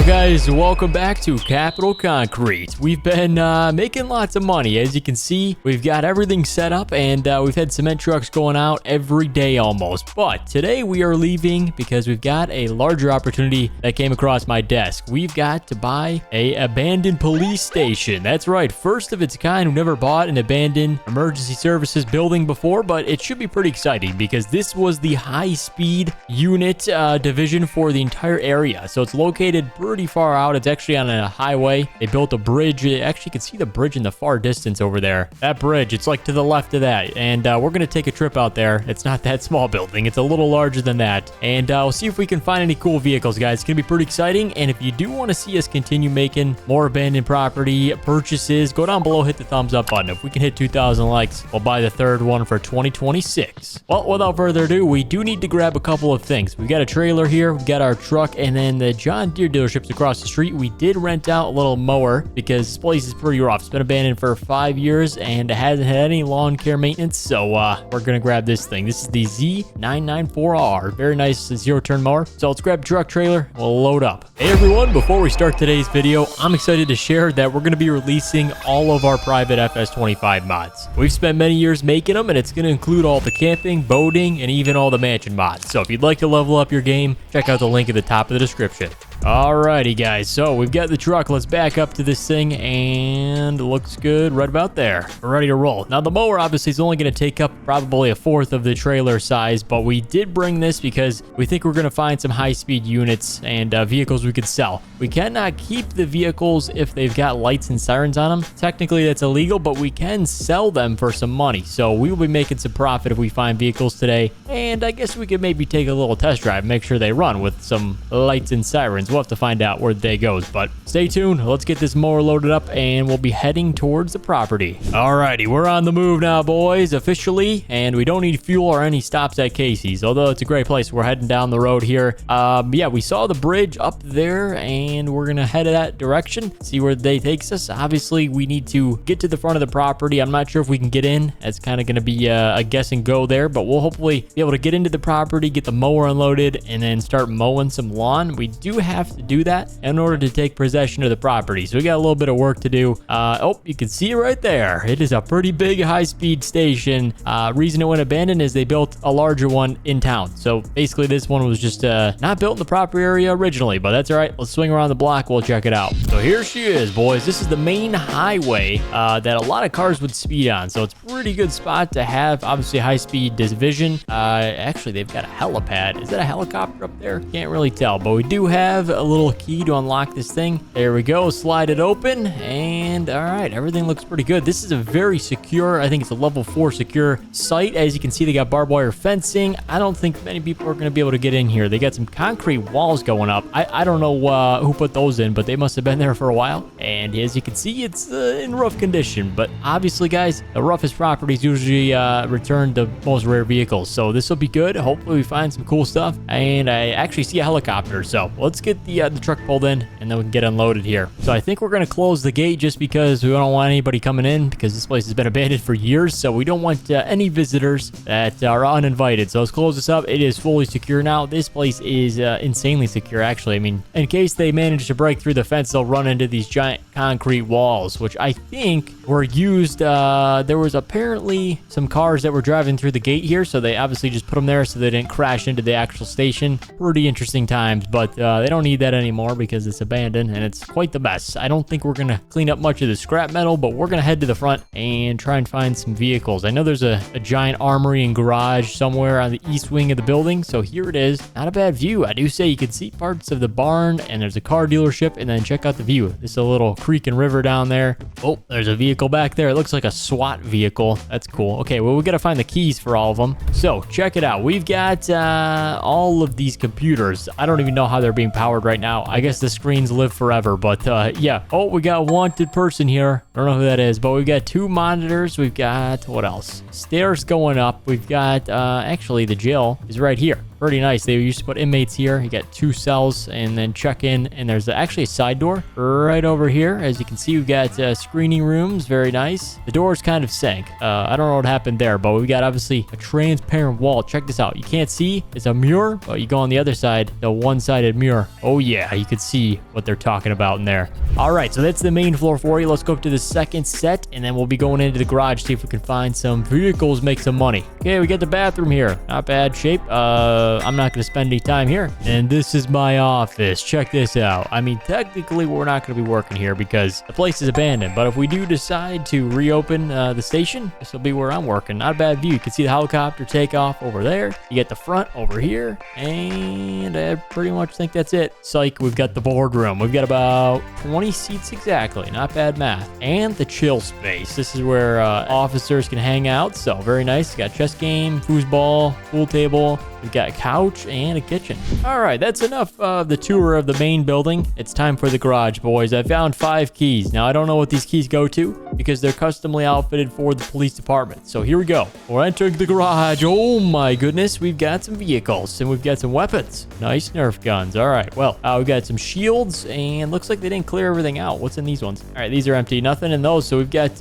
Guys, welcome back to Capital Concrete. We've been making lots of money. As you can see, we've got everything set up, and we've had cement trucks going out every day almost. But today we are leaving because we've got a larger opportunity that came across my desk. We've got to buy a abandoned police station. That's right, first of its kind. We've never bought an abandoned emergency services building before, but it should be pretty exciting because this was the high-speed unit division for the entire area. So it's located pretty far out. It's actually on a highway. They built a bridge. Actually, you can see the bridge in the far distance over there. That bridge, it's like to the left of that. And we're going to take a trip out there. It's not that small building. It's a little larger than that. And we'll see if we can find any cool vehicles, guys. It's going to be pretty exciting. And if you do want to see us continue making more abandoned property purchases, go down below, hit the thumbs up button. If we can hit 2,000 likes, we'll buy the third one for 2026. Well, without further ado, we do need to grab a couple of things. We've got a trailer here. We've got our truck, and then the John Deere dealerships across the street. We did rent out a little mower because this place is pretty rough. It's been abandoned for 5 years and it hasn't had any lawn care maintenance. So we're gonna grab this thing. This is the Z994R. Very nice zero-turn mower. So let's grab truck, trailer. We'll load up. Hey everyone, before we start today's video, I'm excited to share that we're gonna be releasing all of our private FS25 mods. We've spent many years making them, and it's gonna include all the camping, boating, and even all the mansion mods. So if you'd like to level up your game, check out the link at the top of the description. Alrighty guys, so we've got the truck. Let's back up to this thing, and it looks good right about there. We're ready to roll. Now the mower obviously is only going to take up probably a fourth of the trailer size, but we did bring this because we think we're going to find some high-speed units and vehicles we could sell. We cannot keep the vehicles if they've got lights and sirens on them. Technically that's illegal, but we can sell them for some money. So we will be making some profit if we find vehicles today, and I guess we could maybe take a little test drive, make sure they run with some lights and sirens. We'll have to find out where the day goes, but stay tuned. Let's get this mower loaded up and we'll be heading towards the property. Alrighty, we're on the move now, boys, officially, and we don't need fuel or any stops at Casey's, although it's a great place. We're heading down the road here. Yeah, we saw the bridge up there and we're gonna head in that direction, see where the day takes us. Obviously, we need to get to the front of the property. I'm not sure if we can get in. It's kind of gonna be a guess and go there, but we'll hopefully be able to get into the property, get the mower unloaded, and then start mowing some lawn. We do have to do that in order to take possession of the property, so we got a little bit of work to do. Oh, you can see it right there. It is a pretty big high-speed station. Reason it went abandoned is they built a larger one in town, so basically this one was just not built in the proper area originally, but that's all right. Let's swing around the block. We'll check it out. So here she is, boys. This is the main highway that a lot of cars would speed on, so it's a pretty good spot to have. Obviously high-speed division. Actually, they've got a helipad. Is that a helicopter up there? Can't really tell, but we do have a little key to unlock this thing. There we go. Slide it open, and all right, everything looks pretty good. This is a very secure, I think it's a level 4 secure site. As you can see, they got barbed wire fencing. I don't think many people are going to be able to get in here. They got some concrete walls going up. I don't know who put those in, but they must have been there for a while. And as you can see, it's in rough condition, but obviously, guys, the roughest properties usually return the most rare vehicles, so this will be good. Hopefully we find some cool stuff, and I actually see a helicopter, so let's get the truck pulled in, and then we can get unloaded here. So I think we're going to close the gate just because we don't want anybody coming in, because this place has been abandoned for years, so we don't want any visitors that are uninvited. So let's close this up. It is fully secure now. This place is insanely secure, actually. I mean, in case they manage to break through the fence, they'll run into these giant concrete walls, which I think were used. There was apparently some cars that were driving through the gate here, so they obviously just put them there so they didn't crash into the actual station. Pretty interesting times, but they don't need that anymore because it's abandoned and it's quite the mess. I don't think we're going to clean up much of the scrap metal, but we're going to head to the front and try and find some vehicles. I know there's a giant armory and garage somewhere on the east wing of the building, so here it is. Not a bad view. I do say you can see parts of the barn, and there's a car dealership, and then check out the view. This is a little creek and river down there. Oh, there's a vehicle back there. It looks like a SWAT vehicle. That's cool. Okay, well, we got to find the keys for all of them. So check it out. We've got all of these computers. I don't even know how they're being powered right now. I guess the screens live forever, but yeah. Oh, we got a wanted person here. I don't know who that is, but we've got 2 monitors. We've got, what else? Stairs going up. We've got, actually, the jail is right here. Pretty nice. They used to put inmates here. You got 2 cells and then check in. And there's actually a side door right over here. As you can see, we've got screening rooms. Very nice. The doors kind of sank. I don't know what happened there, but we got obviously a transparent wall. Check this out. You can't see. It's a mirror, but you go on the other side, the one-sided mirror. Oh yeah, you could see what they're talking about in there. All right, so that's the main floor for you. Let's go up to the second set, and then we'll be going into the garage, see if we can find some vehicles, make some money. Okay, we got the bathroom here. Not bad shape. I'm not going to spend any time here. And this is my office. Check this out. I mean, technically, we're not going to be working here because the place is abandoned. But if we do decide to reopen the station, this will be where I'm working. Not a bad view. You can see the helicopter take off over there. You get the front over here. And I pretty much think that's it. Psych, we've got the boardroom. We've got about 20 seats exactly. Not bad math. And the chill space. This is where officers can hang out. So very nice. Got chess game, foosball, pool table. We've got a couch and a kitchen. All right, that's enough of the tour of the main building. It's time for the garage, boys. I found 5 keys. Now, I don't know what these keys go to because they're customly outfitted for the police department. So here we go. We're entering the garage. Oh my goodness, we've got some vehicles and we've got some weapons. Nice Nerf guns. All right, well, we've got some shields and looks like they didn't clear everything out. What's in these ones? All right, these are empty. Nothing in those. So we've got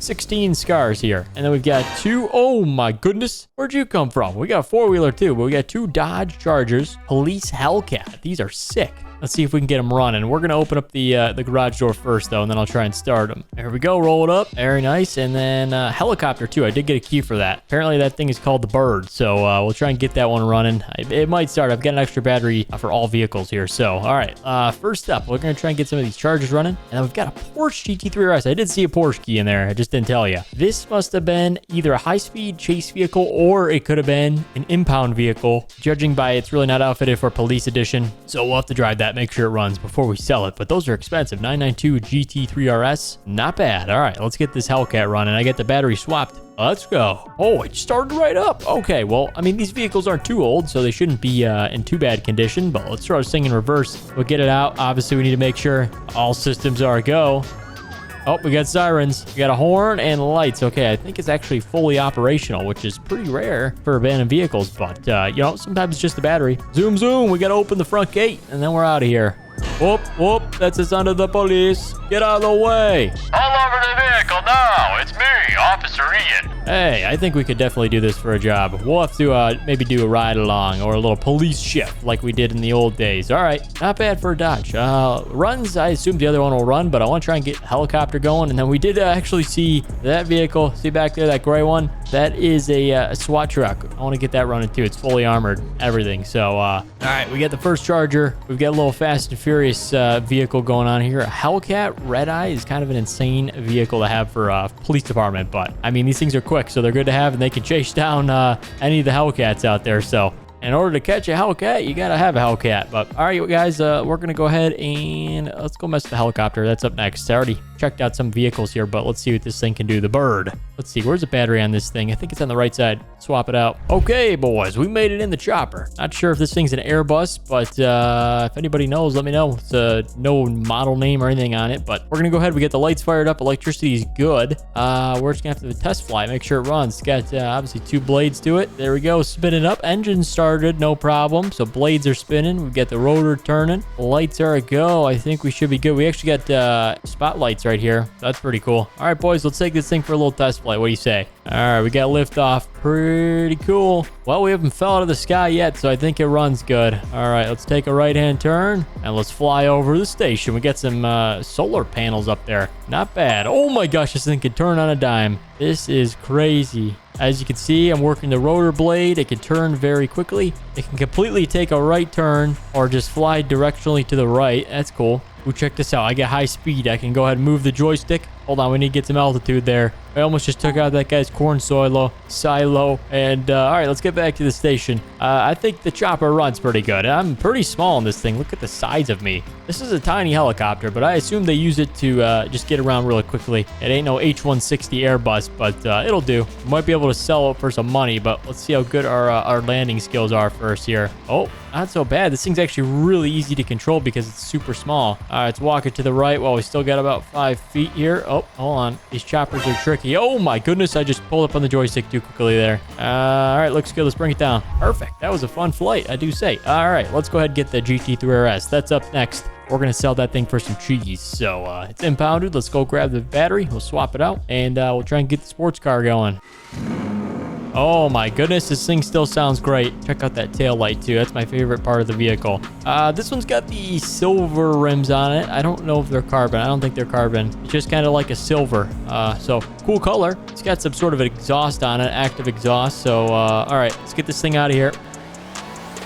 16 scars here. And then we've got 2. Oh my goodness. Where'd you come from? We got a 4-wheeler too. But we got 2 Dodge Chargers, police Hellcat. These are sick. Let's see if we can get them running. We're going to open up the garage door first, though, and then I'll try and start them. There we go. Roll it up. Very nice. And then helicopter, too. I did get a key for that. Apparently, that thing is called the Bird. So we'll try and get that one running. It might start. I've got an extra battery for all vehicles here. So, all right. First up, we're going to try and get some of these Chargers running. And then we've got a Porsche GT3 RS. I did see a Porsche key in there. I just didn't tell you. This must have been either a high-speed chase vehicle or it could have been an impound vehicle. Judging by it's really not outfitted for police edition. So we'll have to drive that. Make sure it runs before we sell it, but those are expensive. 992 GT3 RS, not bad. All right, let's get this Hellcat running. I get the battery swapped. Let's go. Oh, it started right up. Okay, well, I mean, these vehicles aren't too old, so they shouldn't be in too bad condition, but let's throw this thing in reverse. We'll get it out. Obviously, we need to make sure all systems are a go. Oh, we got sirens. We got a horn and lights. Okay, I think it's actually fully operational, which is pretty rare for abandoned vehicles, but, you know, sometimes it's just the battery. Zoom, zoom. We got to open the front gate, and then we're out of here. Whoop, whoop, that's the sound of the police. Get out of the way. All over the vehicle now. It's me, Officer Ian. Hey, I think we could definitely do this for a job. We'll have to maybe do a ride along or a little police shift like we did in the old days. All right, not bad for a Dodge. Runs, I assume the other one will run, but I want to try and get a helicopter going. And then we did actually see that vehicle. See back there, that gray one? That is a SWAT truck. I want to get that running too. It's fully armored, everything. So, all right, we got the first Charger. We've got a little Fast and Furious vehicle going on here. A Hellcat Red Eye is kind of an insane vehicle to have for a police department, but I mean, these things are quick, so they're good to have, and they can chase down any of the Hellcats out there. So in order to catch a Hellcat, you gotta have a Hellcat. But all right, guys, we're gonna go ahead and let's go mess with the helicopter. That's up next. I already checked out some vehicles here, but let's see what this thing can do. The Bird. Let's see, where's the battery on this thing? I think it's on the right side. Swap it out. Okay, boys, we made it in the chopper. Not sure if this thing's an Airbus, but if anybody knows, let me know. It's no model name or anything on it, but we're gonna go ahead. We get the lights fired up. Electricity is good. We're just gonna have to do a test flight, make sure it runs. It's got obviously 2 blades to it. There we go, spinning up. Engine started, no problem. So blades are spinning. We've got the rotor turning. Lights are a go. I think we should be good. We actually got spotlights right here. That's pretty cool. All right, boys, let's take this thing for a little test flight. What do you say? All right, we got liftoff. Pretty cool. Well, we haven't fell out of the sky yet, so I think it runs good. All right, let's take a right-hand turn, and let's fly over the station. We got some solar panels up there. Not bad. Oh my gosh, this thing can turn on a dime. This is crazy. As you can see, I'm working the rotor blade. It can turn very quickly. It can completely take a right turn or just fly directionally to the right. That's cool. Ooh, check this out. I get high speed. I can go ahead and move the joystick. Hold on, we need to get some altitude there. I almost just took out that guy's corn silo. And all right, let's get back to the station. I think the chopper runs pretty good. I'm pretty small in this thing. Look at the size of me. This is a tiny helicopter, but I assume they use it to just get around really quickly. It ain't no H-160 Airbus, but it'll do. We might be able to sell it for some money, but let's see how good our landing skills are first here. Oh, not so bad. This thing's actually really easy to control because it's super small. All right, let's walk it to the right. Well, we still got about 5 feet here. Oh, hold on. These choppers are tricky. Oh my goodness, I just pulled up on the joystick too quickly there. All right, looks good. Let's bring it down. Perfect. That was a fun flight, I do say. All right, let's go ahead and get the GT3 RS. That's up next. We're going to sell that thing for some cheese. So it's impounded. Let's go grab the battery. We'll swap it out, and we'll try and get the sports car going. Oh my goodness, this thing still sounds great. Check out that tail light too. That's my favorite part of the vehicle. This one's got the silver rims on it. I don't know if they're carbon. I don't think they're carbon. It's just kind of like a silver. So cool color. It's got some sort of exhaust on it, active exhaust. So all right, let's get this thing out of here.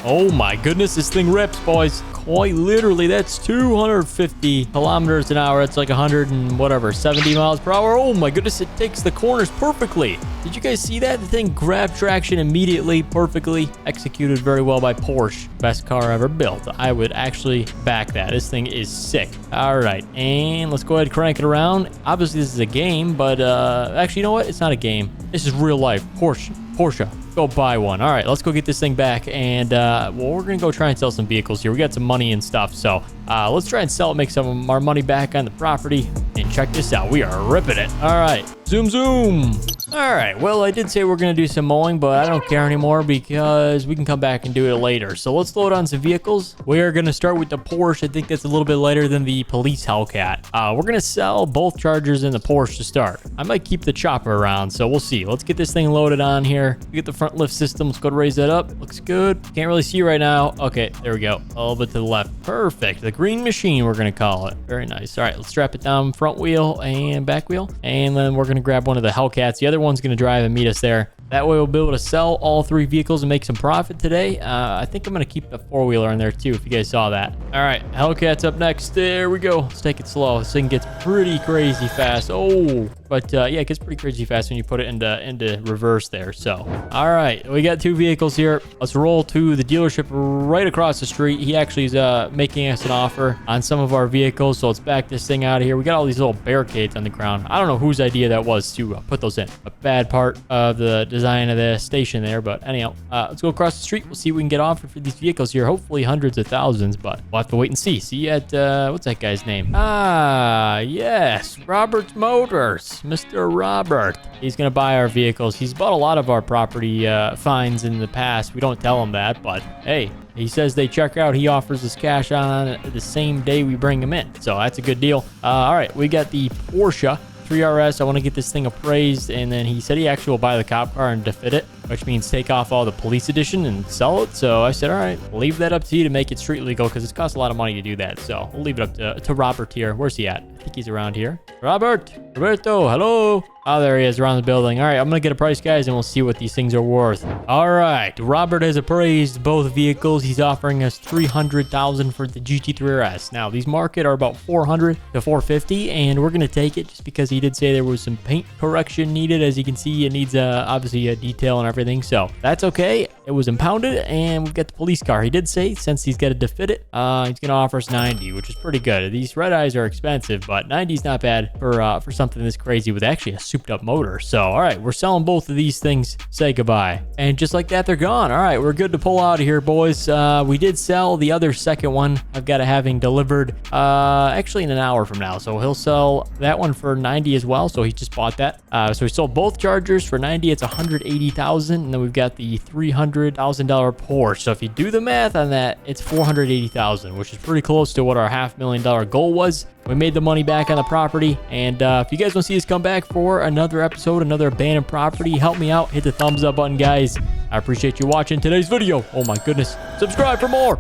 Oh my goodness, this thing rips, boys. Quite literally, that's 250 kilometers an hour. It's like 100 and whatever, 70 miles per hour. Oh my goodness, it takes the corners perfectly. Did you guys see that? The thing grabbed traction immediately, perfectly executed very well by Porsche. Best car ever built. I would actually back that. This thing is sick. All right, and let's go ahead and crank it around. Obviously, this is a game, but actually, you know what? It's not a game. This is real life. Porsche. Go buy one. All right, let's go get this thing back, and well, we're gonna go try and sell some vehicles here. We got some money and stuff, so let's try and sell it, make some of our money back on the property, and check this out. We are ripping it. All right, zoom. All right, well, I did say we're gonna do some mowing, but I don't care anymore because we can come back and do it later. So let's load on some vehicles. We are gonna start with the Porsche. I think that's a little bit lighter than the police Hellcat. We're gonna sell both Chargers and the Porsche to start. I might keep the chopper around, so we'll see. Let's get this thing loaded on here. We get the front lift system. Let's go to raise that up. Looks good. Can't really see right now. Okay, there we go. A little bit to the left. Perfect. The green machine, we're gonna call it. Very nice. All right, let's strap it down, front wheel and back wheel, and then we're gonna grab one of the Hellcats. The other one's gonna drive and meet us there. That way we'll be able to sell all three vehicles and make some profit today. I think I'm going to keep the four-wheeler in there too, if you guys saw that. All right, Hellcat's up next. There we go. Let's take it slow. This thing gets pretty crazy fast. Oh, but yeah, it gets pretty crazy fast when you put it into reverse there. So, all right, we got two vehicles here. Let's roll to the dealership right across the street. He actually is making us an offer on some of our vehicles. So let's back this thing out of here. We got all these little barricades on the ground. I don't know whose idea that was to put those in. A bad part of the design of the station there, but anyhow, let's go across the street. We'll see what we can get offered for these vehicles here. Hopefully hundreds of thousands, but we'll have to wait and see. See you at what's that guy's name? Yes, Robert's Motors. Mr. Robert. He's gonna buy our vehicles. He's bought a lot of our property fines in the past. We don't tell him that, but hey, he says they check out. He offers us cash on the same day we bring them in, so that's a good deal. All right, we got the Porsche 3 RS. I want to get this thing appraised, and then he said he actually will buy the cop car and defit it, which means take off all the police edition and sell it. So I said, all right, we'll leave that up to you to make it street legal, because it costs a lot of money to do that. So we'll leave it up to Robert here. Where's he at? I think he's around here. Roberto, hello. Oh, there he is around the building. All right, I'm going to get a price, guys, and we'll see what these things are worth. All right, Robert has appraised both vehicles. He's offering us $300,000 for the GT3 RS. Now, these market are about $400 to $450, and we're going to take it just because he did say there was some paint correction needed. As you can see, it needs obviously a detail and everything, so that's okay. It was impounded, and we've got the police car. He did say since he's got to defit it, he's going to offer us $90, which is pretty good. These red eyes are expensive, but $90 is not bad for something this crazy with actually a souped up motor. So, all right, we're selling both of these things. Say goodbye. And just like that, they're gone. All right, we're good to pull out of here, boys. We did sell the other second one. I've got to have him delivered actually in an hour from now. So he'll sell that one for $90 as well. So he just bought that. So we sold both Chargers for $90. It's $180,000. And then we've got the $300,000 Porsche. So if you do the math on that, it's $480,000, which is pretty close to what our $500,000 goal was. We made the money back on the property, and if you guys want to see us come back for another episode, another abandoned property, help me out. Hit the thumbs up button, guys. I appreciate you watching today's video. Oh my goodness. Subscribe for more.